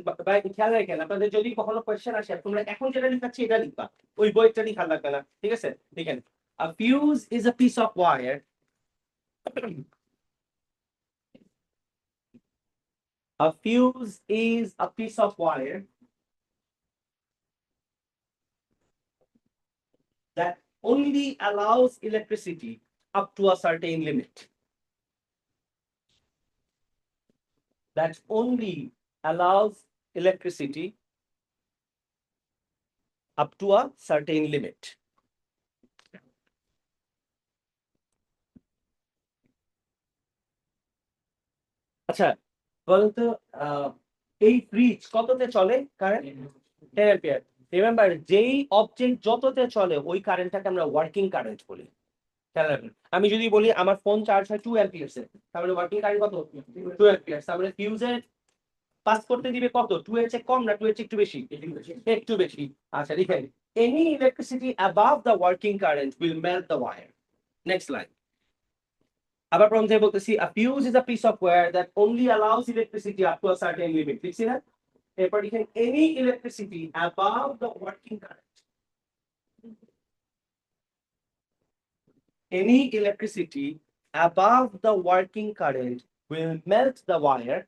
খেয়াল রাখেন, আপনাদের যদি কখনো কোয়েশ্চেন আসে তোমরা এখন যেটা লিখাচ্ছি এটা লিখবা, ওই বইটা লিখা লাগবে না। ঠিক আছে, লিখেন a fuse is a piece of wire a fuse is a piece of wire that only allows electricity up to a certain limit. That only allows electricity up to a certain limit. আচ্ছা বলেন তো, এই fridge কততে চলে current? 10 ampere. Remember, যেই object যততে চলে ওই কারেন্টটাকে আমরা ওয়ার্কিং কারেন্ট বলি। খেয়াল রাখবেন, আমি যদি বলি আমার ফোন চার্জ হয় 2 অ্যাম্পিয়ার্স এর, তাহলে ওয়ার্কিং কারেন্ট কত? 2 অ্যাম্পিয়ার্স। তাহলে ফিউজের পাস করতে দিবে কত? 2 এর চেয়ে কম না 2 এর চেয়ে একটু বেশি? একটু বেশি। আচ্ছা লিখেন any electricity above the working current will melt the wire. Next line. আবার প্রথম থেকে বলতেছি a fuse is a piece of wire that only allows electricity up to a certain limit. লিখছি না? এরপর লিখেন any electricity above the working current. Any electricity above the working current will melt the wire,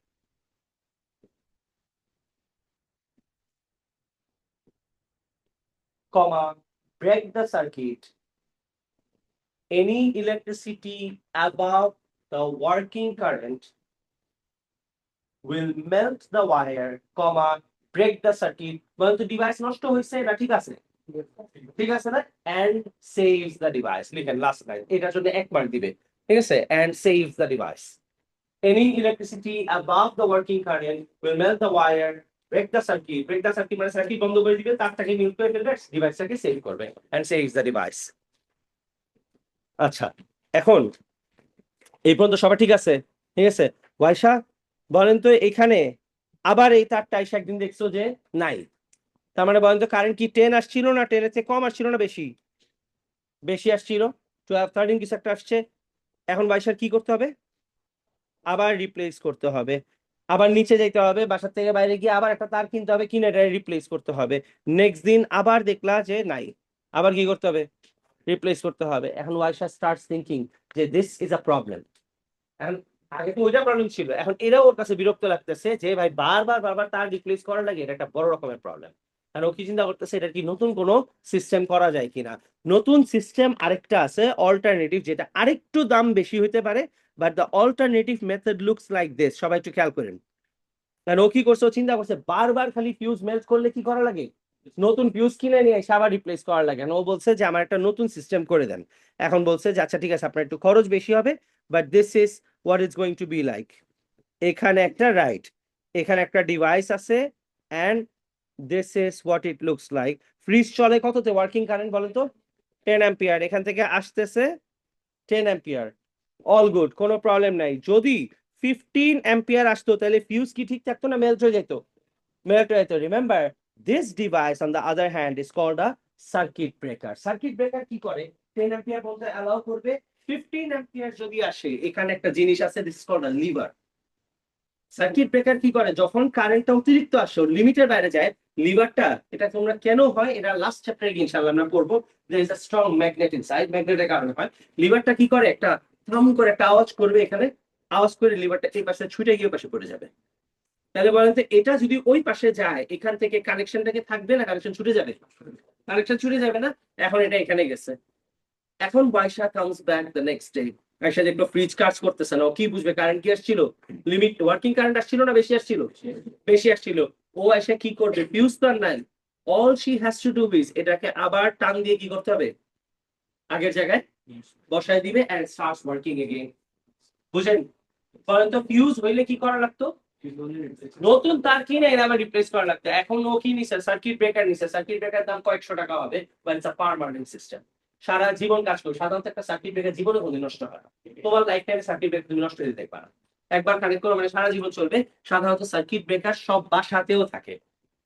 comma, break the circuit. Any electricity above the working current will melt the wire, comma, break the circuit. বলতো device নষ্ট হয়েছে, এটা ঠিক আছে? ঠিক আছে না? and saves the device. লিখেন লাস্ট লাইন, এটার জন্য 1 মার্ক দিবে। ঠিক আছে, and saves the device. Any electricity above the working current will melt the wire, break the circuit. Break the circuit মানে সার্কিট বন্ধ করে দিবে, তারটাকে মিউট করে ফেলবে, ডিভাইসটাকে সেভ করবে, and saves the device. আচ্ছা এখন এই পর্যন্ত সবাই ঠিক আছে? ঠিক আছে, ওয়াইশা বলেন তো এখানে আবার এই তারটা এসে একদিন দেখছো যে নাই, তার মানে বলেন তো কারেন্ট কি 10 আসছিল না 10 এর চেয়ে কম আসছিল না বেশি? বেশি আসছিল, 12 13 কিছু একটা আসছে। এখন ওয়াইশার কি করতে হবে? আবার রিপ্লেস করতে হবে, আবার নিচে যেতে হবে, বাসার থেকে বাইরে গিয়ে আবার একটা তার কিনতে হবে, কিনে এটা রিপ্লেস করতে হবে। নেক্সট দিন আবার দেখলা যে নাই, আবার কি করতে হবে? রিপ্লেস করতে হবে। এখন ওয়াইশা স্টার্টস থিংকিং যে দিস ইজ আ প্রবলেম। এখন আগে তো ওইটা প্রবলেম ছিল, এখন এরাও ওর কাছে বিরক্ত লাগতেছে যে ভাই বারবার বারবার তার রিপ্লেস করার লাগে, এটা একটা বড় রকমের প্রবলেম। আর ও কি চিন্তা করতেছে, এটা কি নতুন কোনো সিস্টেম করা যায় কিনা। নতুন সিস্টেম আরেকটা আছে অল্টারনেটিভ, যেটা আরেকটু দাম বেশি হইতে পারে, but the alternative method looks like this. সবাই একটু খেয়াল করেন, কারণ ও কি করছে, ও চিন্তা করছে বারবার খালি ফিউজ মেল্ট করলে কি করা লাগে, নতুন ফিউজ কিনে নিয়ে এসে আবার রিপ্লেস করার লাগে না। ও বলছে যে আমার একটা নতুন সিস্টেম করে দেন। এখন বলছে যে আচ্ছা ঠিক আছে, আপনার একটু খরচ বেশি হবে, but this is what is going to be like. এখানে একটা রাইট, এখানে একটা ডিভাইস আছে, and this is what it looks like. Fridge চলে কততে ওয়ার্কিং কারেন্ট বলেন তো? 10 অ্যাম্পিয়ার। এখান থেকে আসতেছে 10 অ্যাম্পিয়ার। অল গুড, কোনো প্রবলেম নাই। যদি 15 অ্যাম্পিয়ার আসতো তাহলে ফিউজ কি ঠিক থাকতো না মেল্ট হয়ে যেত? মেল্ট হয়ে যেত। Remember, this device on the other hand is called a circuit breaker. Circuit breaker কি করে? 10 অ্যাম্পিয়ার বলতে অ্যালাউ করবে। 15 অ্যাম্পিয়ার যদি আসে, এখানে একটা জিনিস আছে, this is called a lever. Circuit breaker কি করে? যখন কারেন্টটা অতিরিক্ত আসে, লিমিটের বাইরে যায়, লিভারটা, এটা তোমরা কেন হয় এটা লাস্ট চ্যাপ্টারে ইনশাআল্লাহ আমরা পড়বো। There is a strong magnet inside, ম্যাগনেটের কারণে হয়। লিভারটা কি করে? একটা থাম করে একটা আওয়াজ করবে এখানে, আওয়াজ করে লিভারটা এই পাশে ছুটে গিয়ে পাশে পড়ে যাবে। তাহলে বলেন তো, এটা যদি ওই পাশে যায়, এখান থেকে কানেকশনটাকে থাকবে না কানেকশন ছুটে যাবে? কানেকশন ছুটে যাবে না? এখন এটা এখানে গেছে। এখন বাইশা comes back the next day, Aisha দেখলো ফ্রিজ কাজ করতেছে না। ও কি বুঝবে কারেন্ট কি আসছিল? লিমিট ওয়ার্কিং কারেন্ট আসছিল না বেশি আসছিল? বেশি আসছিল। ও এসে কি করবে? ফিউজ তো আর নাই। All she has to do is এটাকে আবার টান দিয়ে কি করতে হবে? আগের জায়গায় বসায় দিবে, এন্ড স্টার্টস ওয়ার্কিং এগেইন। বুঝেন? বলেন তো, ফিউজ হইলে কি করা লাগতো? নতুন তার কিনে এনে আবার রিপ্লেস করা লাগতো। এখন ও কি নিছে? সার্কিট ব্রেকার নিছে। সার্কিট ব্রেকার দাম কয়েকশো টাকা হবে, but it's a permanent system. সারা জীবন কাজ করবে। সাধারণত একটা সার্কিট ব্রেকার জীবনে কোনদিন নষ্ট হয় না। তোমার লাইফ টাইমে সার্কিট ব্রেকার তুমি নষ্ট হতে পারো। একবার কানেক্ট করো মানে সারা জীবন চলবে। সাধারণত সার্কিট ব্রেকার সব বাসাতেও থাকে।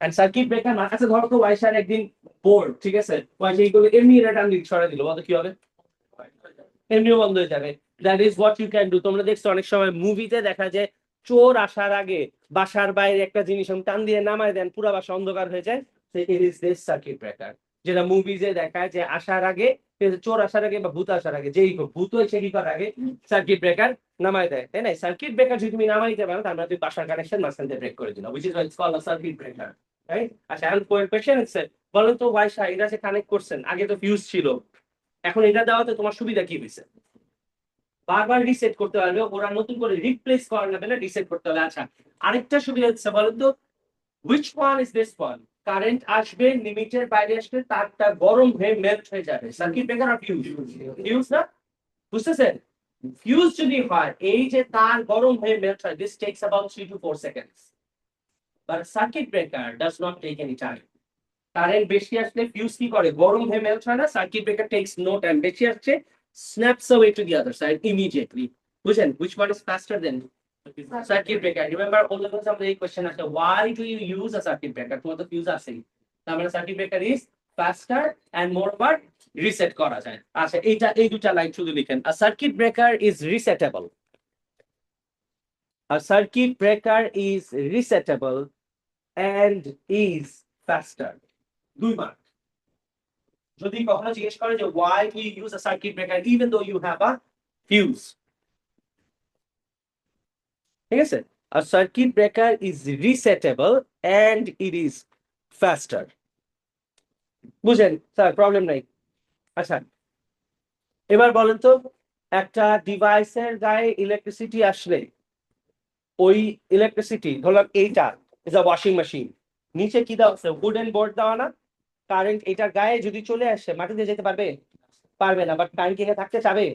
এন্ড সার্কিট ব্রেকার না আছে, ধরো তো ওয়াইশার একদিন বোর্ড, ঠিক আছে, ওয়াইশার এইগুলো এমনি রিটার্ন ছড়া দিল, বলতো কি হবে? এমনিও বন্ধ হয়ে যাবে। That is what you can do. তোমরা দেখছো অনেক সময় মুভিতে দেখা যায় চোর আসার আগে বাসার বাইরে একটা জিনিস টান দিয়ে নামায় দেন, পুরো বাসা অন্ধকার হয়ে যায়। It is this circuit breaker. যেটা মুভিজে দেখায় যে আসার আগে, চোর আসার আগে বা ভূত আসার আগে, যেই হোক, ভূত হয়েছে কি করার আগে সার্কিট ব্রেকার নামায় দেয়, তাই না? সার্কিট ব্রেকার যদি তুমি নামাই দিতে পারো, তাহলে তুই বাসার কানেকশন মাঝখান দিয়ে ব্রেক করে দিলাম, which is it's called a circuit breaker, right? আচ্ছা, এখন কোয়েশ্চেন হচ্ছে, বলেন তো ওয়াইশা এটা যে কানেক্ট করছেন, আগে তো ফিউজ ছিল, এখন এটা দেওয়াতে তোমার সুবিধা কি হয়েছে? বারবার রিসেট করতে পারবে, ওরা নতুন করে রিপ্লেস করার না পেলে রিসেট করতে হবে। আচ্ছা, আরেকটা সুবিধা হচ্ছে, বলেন তো which one is this one? Current আসবে, লিমিটের বাইরে আসবে, তারটা গরম হয়ে মেল্ট হয়ে যাবে। সার্কিট ব্রেকার আর ফিউজ? ফিউজ না? বুঝতেছেন? ফিউজ যদি হয়, এই যে তার গরম হয়ে মেল্ট হয়, this takes about 3 to 4 seconds, but circuit breaker does not take any time. Current বেশি আসলে ফিউজ কি করে? গরম হয়ে মেল্ট হয় না। Circuit breaker takes no time. বেশি আসছে, snaps away to the other side immediately. বুঝেন? which one is faster than circuit breaker? Remember all the time এই কোশ্চেন আসে, why do you use a circuit breaker? তোমার তো fuse আছেই, তার মানে circuit breaker is faster and moreover reset করা যায়। আচ্ছা, এই দুটা লাইন শুধু লিখেন, a circuit breaker is resettable. A circuit breaker is resettable and is faster. 2 mark. যদি কখনো জিজ্ঞেস করে যে why do you use a circuit breaker even though you have a fuse, ঠিক আছে? A circuit breaker is resettable and it is faster. বুঝেন sir? Problem নাই। আচ্ছা, এবার বলেন তো, একটা ডিভাইসের গায়ে ইলেকট্রিসিটি আসলে, ওই ইলেকট্রিসিটি ধরলাম এইটা ইজ আ ওয়াশিং মেশিন, নিচে কি দেওয়া আছে? উডেন বোর্ড দেওয়া না? কারেন্ট এটার গায়ে যদি চলে আসে, মাটিতে যেতে পারবে? পারবে না। বাট কারেন্ট কি এখানে থাকতে চাবে?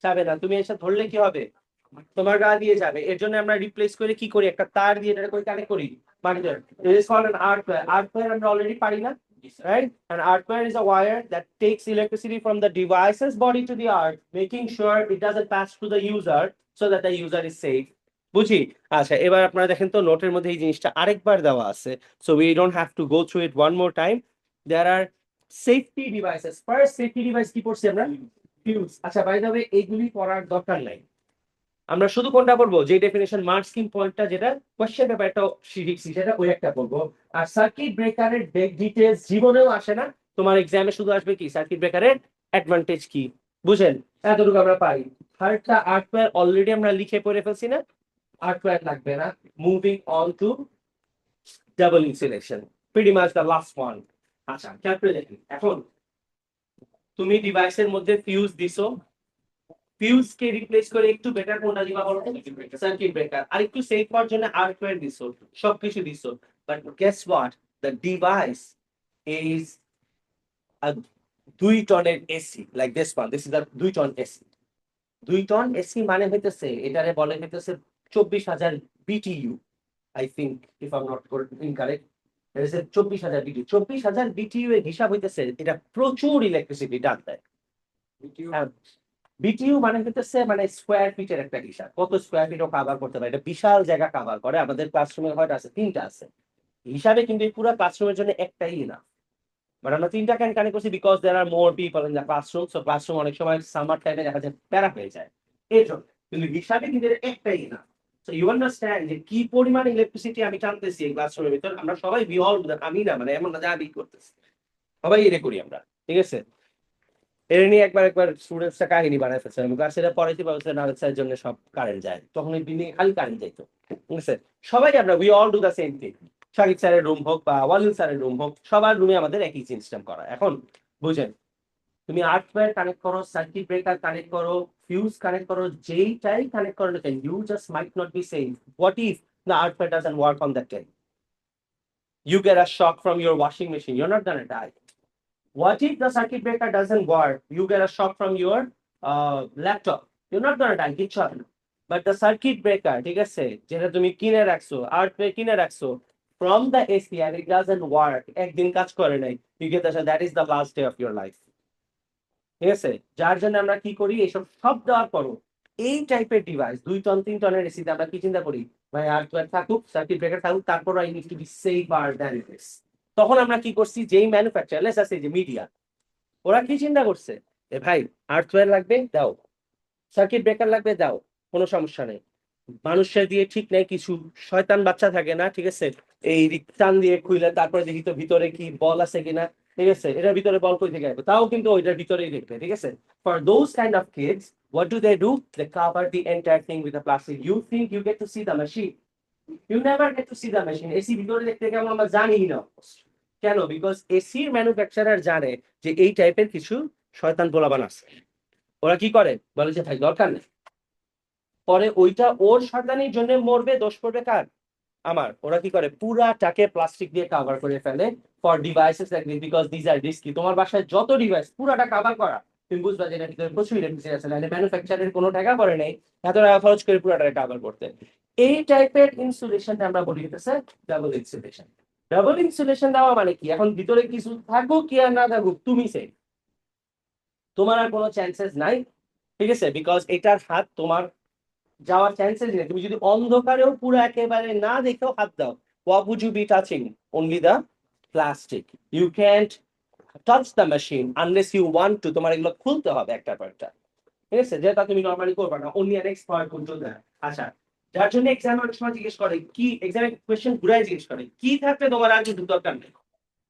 চাবে না। তুমি এসে ধরলে কি হবে? তোমার গা দিয়ে যাবে। এর জন্য আমরা রিপ্লেস করে কি করি? একটা তার দিয়ে এটা করে কানেক্ট করি মাটিতে। It is called an arc wire. Arc wire আমরা অলরেডি পারি না, right? An arc wire is a wire that takes electricity from the device's body to the arc, making sure it doesn't pass to the user so that the user is safe. বুঝি? আচ্ছা, এবার আপনারা দেখেন তো নোটের মধ্যে এই জিনিসটা আরেকবার দেওয়া আছে, so we don't have to go through it one more time. There are safety devices. First safety device কি পড়ছি আমরা? ফিউজ। আচ্ছা, বাই দ্য ওয়ে এইগুলি পড়ার দরকার নাই, আমরা শুধু কোনটা পড়বো? যে ডেফিনেশন মার্ক স্কিম পয়েন্টটা, যেটা কোশ্চেন পেপারটা শিখছি, সেটা ওই একটা পড়বো। আর সার্কিট ব্রেকারের ডিটেইলস জীবনেও আসে না, তোমার এক্সামে শুধু আসবে কি সার্কিট ব্রেকারের অ্যাডভান্টেজ কি। বুঝেন? এতটুকু আমরা পাই। থার্ডটা আর্টওয়্যার অলরেডি আমরা লিখে পড়ে ফেলছি না, আর্টওয়্যার লাগবে না। Moving on to double insulation, pretty much the last one. আচ্ছা, খেয়াল করে দেখেন, এখন তুমি ডিভাইসের মধ্যে ফিউজ দিছো, ফিউজ কে রিপ্লেস করে একটু বেটার কোনটা দিবা বলো? Circuit breaker. আর একটু সেফ হওয়ার জন্য আর্টওয়্যার দিছো, সবকিছু দিছো, but guess what? The device is a 2 টনের AC like this one, this is a 2 ton AC. 2 ton AC মানে হইতেছে এটারে বলে হইতেছে 24,000 BTU, I think if I am not incorrect, it is 24,000 BTU. 24,000 BTU এর হিসাব হইতেছে এটা প্রচুর ইলেকট্রিসিটি টান দেয়। বিটিইউ মানে হইতেছে মানে স্কোয়ার ফিটের একটা হিসাব, কত স্কোয়ার ফিটও কভার করতে পারে, এটা বিশাল জায়গা কভার করে। আমাদের ক্লাসরুমে হয়তো আছে 3টা আছে হিসাবে, কিন্তু এই পুরো ক্লাসরুমের জন্য একটাই না, বাট আমরা 3টা কেন কানেক্ট করছি because there are more people in the classroom. So classroom অনেক সময় সামার টাইমে দেখা যায় প্যারা হয়ে যায়, এই জন্য। কিন্তু হিসাবে কিন্তু এর একটাই না। সো ইউ আন্ডারস্ট্যান্ড যে কি পরিমাণ ইলেকট্রিসিটি আমি টানতেছি এই ক্লাসরুমের ভিতর। আমরা সবাই বি অল, আমি না মানে এমন না যে আমি করতেছি, সবাই এটা করি আমরা, ঠিক আছে। এটা নিয়ে একবার স্টুডেন্টসটা কাহিনী বানায় ফেলছে, আমি ক্লাসে পড়াইতে পারছি না, স্যারের জন্য সব কারেন্ট যায়, তখন ওই বিল্ডিং খালি কারেন্ট যাইতো, ঠিক আছে। সবাই আমরা we all do the same thing, Shakib স্যারের রুম হোক বা ওয়ালিল স্যারের রুম হোক, সবার রুমে আমাদের একই সিস্টেম করা। এখন বুঝেন, তুমি আর্টওয়্যার কানেক্ট করো, সার্কিট ব্রেকার কানেক্ট করো, ফিউজ কানেক্ট করো, যেইটাই কানেক্ট করো না কেন, you just might not be safe. What if the earth wire doesn't work on that time? You get a shock from your washing machine, you're not gonna die. What if the circuit breaker doesn't work? You get a shock from your laptop. You're not gonna die, কিচ্ছু হবে না। But the circuit breaker, ঠিক আছে, যেটা তুমি কিনে রাখছো, আর্টওয়্যার কিনে রাখছো, from the AC and it doesn't work, একদিন কাজ করে নাই, you get the, that is the last day of your life, ঠিক আছে। যার জন্য আমরা কি করি, এইসব সব দেওয়ার পরও এই টাইপের ডিভাইস 2 টন 3 টনের এসিতে আমরা কি চিন্তা করি, ভাই আর্টওয়্যার থাকুক, সার্কিট ব্রেকার থাকুক, তারপর I need to be safer than this. তখন আমরা কি করছি, যেই ম্যানুফ্যাকচার লেটস সে যে মিডিয়া, ওরা কি চিন্তা করছে, এ ভাই আর্থওয়্যার লাগবে দাও, সার্কিট ব্রেকার লাগবে দাও, কোনো সমস্যা নেই। মানুষের দিয়ে ঠিক নেই, কিছু শয়তান বাচ্চা থাকে না, ঠিক আছে, এই টান দিয়ে খুইলে তারপরে দেখি তো ভিতরে কি বল আছে কিনা, ঠিক আছে, এটার ভিতরে বল কই থেকে আসবে, তাও কিন্তু ওইটার ভিতরেই দেখবে, ঠিক আছে। For those kind of kids what do? They cover the entire thing with a plastic. You think you get to see the machine, you never get to see the machine. AC ভিতরে দেখতে কেমন আমরা জানি না, কেন? Because এসির manufacturer জানে যে এই টাইপের কিছু শয়তান পোলাপান আছে। ওরা কি করে, বলে যে ভাই দরকার নেই, পরে ওইটা ওর শয়তানির জন্য মরবে, দোষ পড়বে কার, আমার। ওরা কি করে, পুরাটাকে প্লাস্টিক দিয়ে কভার করে ফেলে for devices like this, because this are risky. তোমার বাসায় যত ডিভাইস পুরাটা কভার করা, তুমি বুঝবা যে এটার ভিতরে প্রচুর ইলেকট্রিসিটি আছে, নাহলে ম্যানুফ্যাকচারের কোনো টাকা করে নেই এত টাকা খরচ করে পুরাটাকে কভার করতে। এই টাইপের ইনসুলেশনটা আমরা বলি হতেছে ডাবল ইনসুলেশন। ডাবল ইনসুলেশন দেওয়া মানে কি, এখন ভিতরে কিছু থাকুক কি আর না থাকুক, তুমি সেফ, তোমার আর কোনো চান্সেস নাই, ঠিক আছে, বিকজ এটার হাত তোমার যাওয়ার চান্সেস নেই। তুমি যদি অন্ধকারেও পুরো একেবারে না দেখেও হাত দাও, what would you be touching? Only the plastic. You can't touch the machine unless you want to. তোমার এগুলো খুলতে হবে একটা পর একটা, ঠিক আছে, যেটা তুমি নরমালি করবে না, only an expert would do that. আচ্ছা, যার জন্য এক্সাম অনেক সময় জিজ্ঞেস করে, কি এক্সামে কোয়েশ্চেন ঘুরাই জিজ্ঞেস করে, কি থাকলে তোমার আর কিছু দরকার নেই,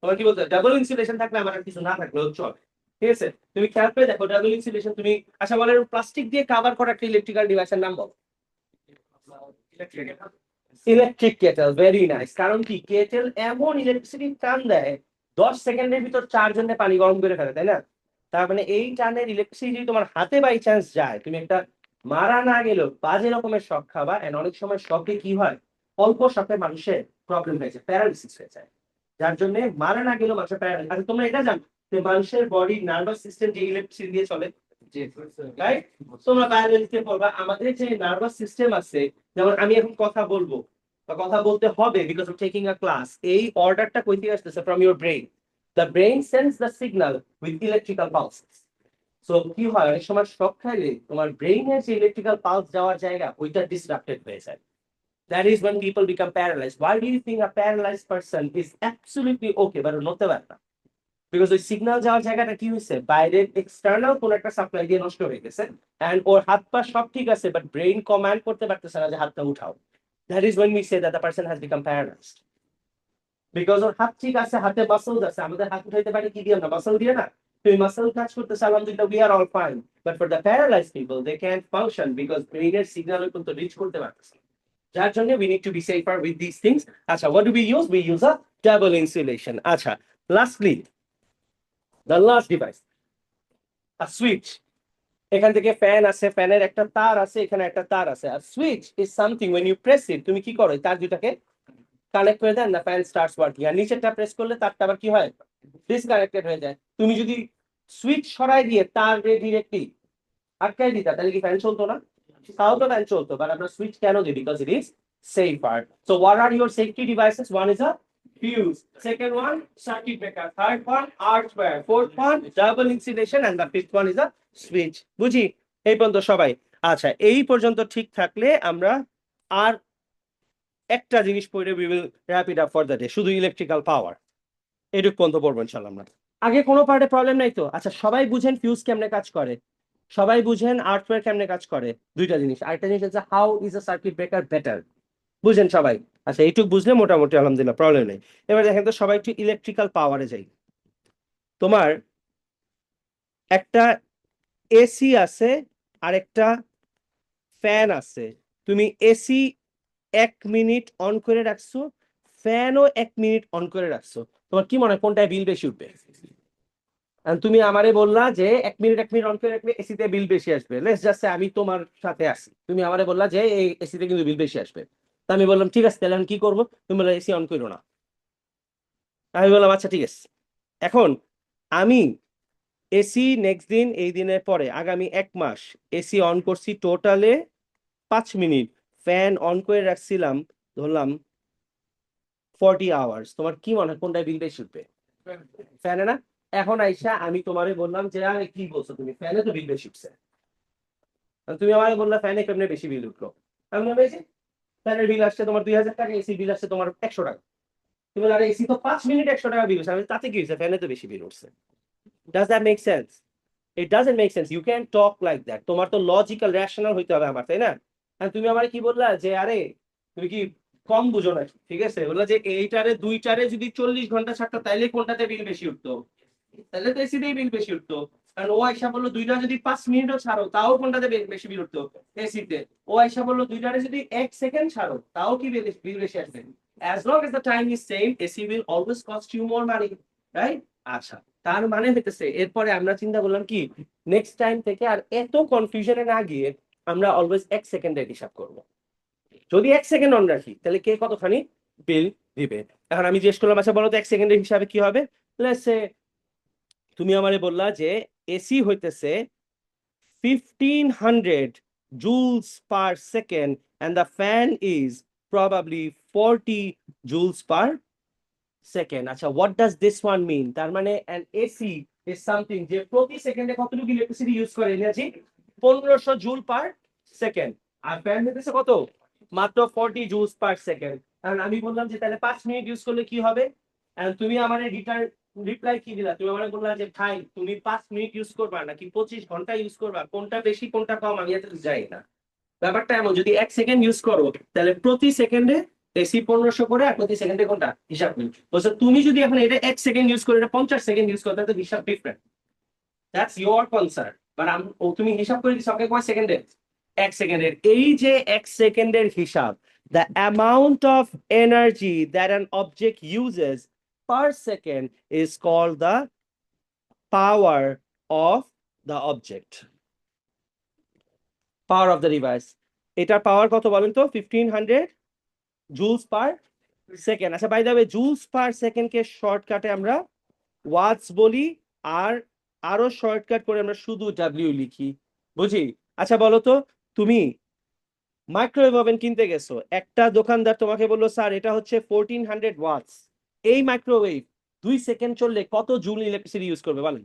তোমার কি বলতে ডাবল ইনসুলেশন থাকলে আমার আর কিছু না থাকলেও চলে, ঠিক আছে। তুমি খেয়াল করে দেখো ডাবল ইনসুলেশন তুমি, আচ্ছা বলেন প্লাস্টিক দিয়ে কভার করা একটা ইলেকট্রিক্যাল ডিভাইসের নাম বলো। Electric kettle, very nice. কারণ কি, কেটেল এমন ইলেকট্রিসিটি টান দেয় 10 সেকেন্ডের ভিতর 4 জনের পানি গরম করে ফেলে, তাই না? তার মানে এই টানের ইলেকট্রিসিটি তোমার হাতে বাই চান্স যায়, তুমি একটা মারা না গেলেও বাজে রকমের শক খাবা। এন্ড অনেক সময় শকে কি হয়, অল্প শকে মানুষের প্রবলেম হয়ে যায়, প্যারালিসিস হয়ে যায়, যার জন্য মারা না গেলেও মানুষের প্যারালাইসিস। আচ্ছা তোমরা এটা জানো যে মানুষের বডি নার্ভাস সিস্টেম যে ইলেকট্রিসিটি দিয়ে চলে, রাইট? তোমরা বায়োলজিতে পড়বা, আমাদের যে নার্ভাস সিস্টেম আছে, যেমন আমি এখন কথা বলবো বা কথা বলতে হবে because of taking a class, এই অর্ডারটা কই থেকে আসতেছে, from your brain. The brain sense the signal with electrical pulses. So কি হয়, অনেক সময় শক খাইলে তোমার ব্রেইনের যে ইলেকট্রিক্যাল পালস যাওয়ার জায়গা ওইটা ডিসরাপ্টেড হয়ে যায়। That is when people become paralyzed. Why do you think a paralyzed person is absolutely okay but নড়তে পারে না? বিকজ ওই সিগন্যাল যাওয়ার জায়গাটা কি হয়েছে, বাইরের এক্সটার্নাল কোন একটা সাপ্লাই দিয়ে নষ্ট হয়ে গেছে, এন্ড ওর হাত পা সব ঠিক আছে বাট ব্রেইন কমান্ড করতে পারতেছে না যে হাতটা উঠাও। That is when we say that the person has become paralyzed. Because ওর হাত ঠিক আছে, হাতে মাসলস আছে, আমাদের হাত উঠাইতে পারি কি দিয়ে, না মাসল দিয়ে না, তুমি মাসল কাজ করতেছে, আলহামদুলিল্লাহ we are all fine, but for the paralyzed people they can't function because ব্রেইনের সিগন্যাল কিন্তু রিচ করতে পারতেছে না। যার জন্য we need to be safer with these things. আচ্ছা, what do we use? We use a double insulation. আচ্ছা, lastly the last device, a switch. এখান থেকে ফ্যান আছে, ফ্যানের একটা তার আছে, এখানে একটা তার আছে। আর switch is something when you press it, তুমি কি করো, তার দুটাকে কানেক্ট করে দেন, না ফ্যান স্টার্টস ওয়ার্কিং। আর নিচেরটা প্রেস করলে তারটা আবার কি হয়, ডিসকানেক্টেড হয়ে যায়। তুমি যদি সুইচ সরাই দিয়ে তার ডিরেক্টলি আটকাই দিতা তাহলে কি ফ্যান চলতো না? তাও তো ফ্যান চলতো, বাট আমরা সুইচ কেন দিই? Because it is safer. So what are your safety devices? One is a fuse, second one circuit breaker, third one hardware, fourth one double insulation, and the fifth one is a switch. বুঝি এই পর্যন্ত সবাই? আচ্ছা, এই পর্যন্ত ঠিক থাকলে আমরা আর একটা জিনিস পড়ে we will wrap it up for the day, শুধু ইলেকট্রিক্যাল পাওয়ার এটুক পর্যন্ত পড়বো ইনশাআল্লাহ আমরা। আগে কোনো পার্টে প্রবলেম নাই তো? আচ্ছা, সবাই বুঝেন ফিউজ কেমনে কাজ করে, সবাই বুঝেন আর্থওয়্যার কেমনে কাজ করে, দুইটা জিনিস। আরেকটা জিনিস হচ্ছে how is a circuit breaker better, বুঝেন সবাই? আচ্ছা, এইটুক বুঝলে মোটামুটি আলহামদুলিল্লাহ প্রবলেম নেই। এবার দেখেন তো সবাই একটু ইলেকট্রিক্যাল পাওয়ারে যাই। তোমার একটা এসি আছে আর একটা ফ্যান আছে, তুমি এসি 1 মিনিট অন করে রাখছো, ফ্যানও 1 মিনিট অন করে রাখছো, তোমার কি মনে হয় কোনটায় বিল বেশি উঠবে? আর তুমি আমারে বললা যে 1 মিনিট অন করে রাখলে এসিতে বিল বেশি আসবে। লেটস জাস্ট সে আমি তোমার সাথে আছি, তুমি আমারে বললা যে এই এসিতে কিন্তু বিল বেশি আসবে। তা আমি বললাম ঠিক আছে, তাহলে আমি কি করবো? তুমি বললা এসি অন করো না। আমি বললাম আচ্ছা ঠিক আছে। এখন আমি এসি নেক্সট দিন, এই দিনের পরে আগামী 1 মাস এসি অন করছি টোটালে 5 মিনিট, ফ্যান অন করে রাখছিলাম ধরলাম 40 আওয়ার্স। তোমার কি মনে হয় কোনটায় বিল বেশি উঠবে? ফ্যানে না? এখন আইসা আমি তোমারে বললাম যে আরে কি বলছো তুমি, ফ্যানে তো বিল বেশি উঠছে। আর তুমি আমাকে বললা ফ্যানে কেমনে বেশি বিল উঠলো। আমি বললাম এই যে ফ্যানের বিল আসছে তোমার 2000 টাকা, এসি বিল আসছে তোমার 100 টাকা। তুমি বলে আরে এসি তো 5 মিনিট 100 টাকা বিল উঠছে। আমি তাতে কি হয়েছে, ফ্যানে তো বেশি বিল উঠছে। Does that make sense? It doesn't make sense. You can talk like that. তোমার তো লজিক্যাল রেশনাল হইতে হবে আমার, তাই না? আর তুমি আমার কি বললা যে আরে তুমি কি কম বুঝো নাকি? ঠিক আছে, বললা যে এইটারে দুইটারে যদি 40 ঘন্টা ছাড়তো তাইলে কোনটাতে বিল বেশি উঠতো? তাহলে তো এসিতেই বিল বেশি উঠতো। কারণ ও আইসা বললো দুইটা যদি 5 মিনিটও ছাড়ো তাও কোনটাতে বেশি বিল উঠতো? এসিতে। ও আইসা বললো দুইটারে যদি 1 সেকেন্ড ছাড়ো তাও কি বিল বেশি আসবে? As long as the time is same, AC will always cost you more money, right? আচ্ছা, তার মানে হইতেছে এরপরে আমরা চিন্তা করলাম কি নেক্সট টাইম থেকে আর এত কনফিউশনে না গিয়ে আমরা অলওয়েজ 1 সেকেন্ডের হিসাব করব। যদি 1 সেকেন্ড অন রাখি তাহলে কে কতখানি বিল দিবে। এখন আমি জিজ্ঞেস করলাম আচ্ছা বলো তো 1 সেকেন্ডের হিসাবে কি হবে? লেটস সে তুমি আমারে বললা যে এসি হইতেছে 1500 joules per second and the fan is probably 40 joules per second. আচ্ছা, what does this one mean? তার মানে an AC is something যে প্রতি সেকেন্ডে কতটুকু ইলেকট্রিসিটি ইউজ করে, এনার্জি 1500 জুল পার সেকেন্ড। আর ফ্যান হইতেছে কত? মাত্র 40 জুলস পার সেকেন্ড। কারণ আমি বললাম যে তাহলে 5 মিনিট ইউজ করলে কি হবে, and তুমি আমার রিপ্লাই কি দিলা? তুমি আমার বললা যে ভাই তুমি 5 মিনিট ইউজ করবা নাকি 25 ঘন্টা ইউজ করবা, কোনটা বেশি কোনটা কম আমি এত যাই না। ব্যাপারটা এমন, যদি 1 সেকেন্ড ইউজ করো তাহলে প্রতি সেকেন্ডে এসি 1500 করে, আর প্রতি সেকেন্ডে কোনটা হিসাব নেই। বলছে তুমি যদি এখন এটা 1 সেকেন্ড ইউজ করে এটা 50 সেকেন্ড ইউজ করো তাহলে তো হিসাব different. That's your concern. But তুমি হিসাব করে দিচ্ছ আমাকে কয় সেকেন্ডে? 1 সেকেন্ডের। এই যে 1 সেকেন্ডের হিসাব, the amount of energy that an object uses per second is called the power of the object, power of the device. এটার পাওয়ার কত বলেন তো? 1500 জুলস পার সেকেন্ড। আচ্ছা, বাই দ্য ওয়ে জুলস পার সেকেন্ডকে শর্টকাটে আমরা ওয়াটস বলি, আর আরো শর্টকাট করে আমরা শুধু ডাব্লিউ লিখি, বুঝি? আচ্ছা বলো তো, তুমি মাইক্রোওয়েভ ওভেন কিনতে গেছো, একটা দোকানদার তোমাকে বললো স্যার এটা হচ্ছে 1400 ওয়াটস, এই মাইক্রোওয়েভ 2 সেকেন্ড চললে কত জুল ইলেকট্রিসিটি ইউজ করবে বলেন?